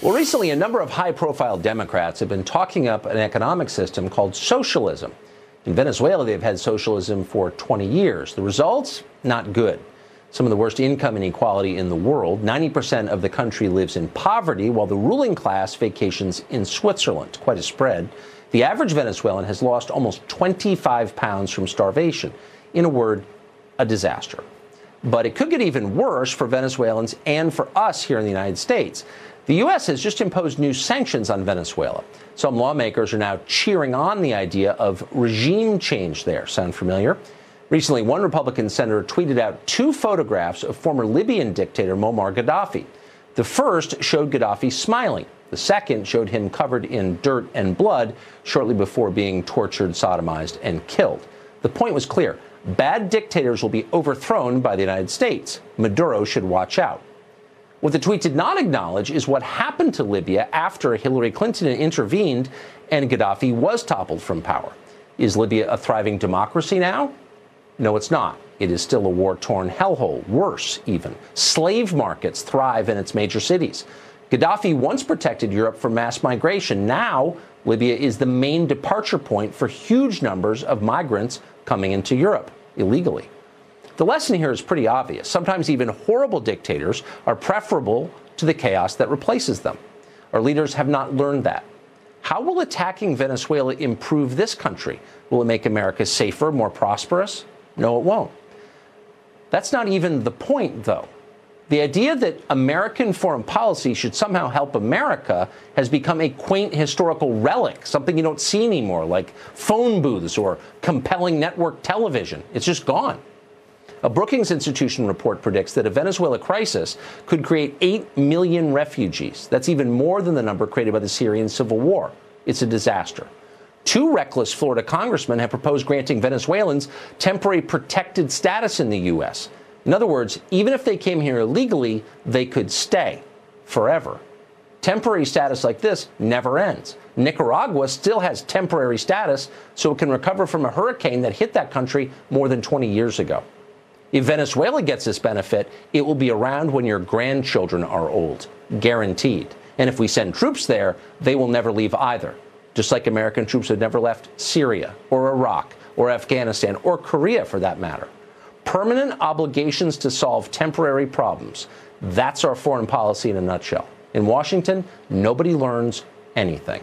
Well, recently, a number of high-profile Democrats have been talking up an economic system called socialism. In Venezuela, they've had socialism for 20 years. The results? Not good. Some of the worst income inequality in the world. 90% of the country lives in poverty, while the ruling class vacations in Switzerland. Quite a spread. The average Venezuelan has lost almost 25 pounds from starvation. In a word, a disaster. But it could get even worse for Venezuelans and for us here in the United States. The U.S. has just imposed new sanctions on Venezuela. Some lawmakers are now cheering on the idea of regime change there. Sound familiar? Recently, one Republican senator tweeted out 2 photographs of former Libyan dictator Muammar Gaddafi. The first showed Gaddafi smiling. The second showed him covered in dirt and blood shortly before being tortured, sodomized, and killed. The point was clear. Bad dictators will be overthrown by the United States. Maduro should watch out. What the tweet did not acknowledge is what happened to Libya after Hillary Clinton intervened and Gaddafi was toppled from power. Is Libya a thriving democracy now? No, it's not. It is still a war-torn hellhole. Worse, even. Slave markets thrive in its major cities. Gaddafi once protected Europe from mass migration. Now, Libya is the main departure point for huge numbers of migrants coming into Europe illegally. The lesson here is pretty obvious. Sometimes even horrible dictators are preferable to the chaos that replaces them. Our leaders have not learned that. How will attacking Venezuela improve this country? Will it make America safer, more prosperous? No, it won't. That's not even the point, though. The idea that American foreign policy should somehow help America has become a quaint historical relic, something you don't see anymore, like phone booths or compelling network television. It's just gone. A Brookings Institution report predicts that a Venezuela crisis could create 8 million refugees. That's even more than the number created by the Syrian civil war. It's a disaster. 2 reckless Florida congressmen have proposed granting Venezuelans temporary protected status in the U.S. In other words, even if they came here illegally, they could stay forever. Temporary status like this never ends. Nicaragua still has temporary status, so it can recover from a hurricane that hit that country more than 20 years ago. If Venezuela gets this benefit, it will be around when your grandchildren are old, guaranteed. And if we send troops there, they will never leave either, just like American troops have never left Syria or Iraq or Afghanistan or Korea for that matter. Permanent obligations to solve temporary problems. That's our foreign policy in a nutshell. In Washington, nobody learns anything.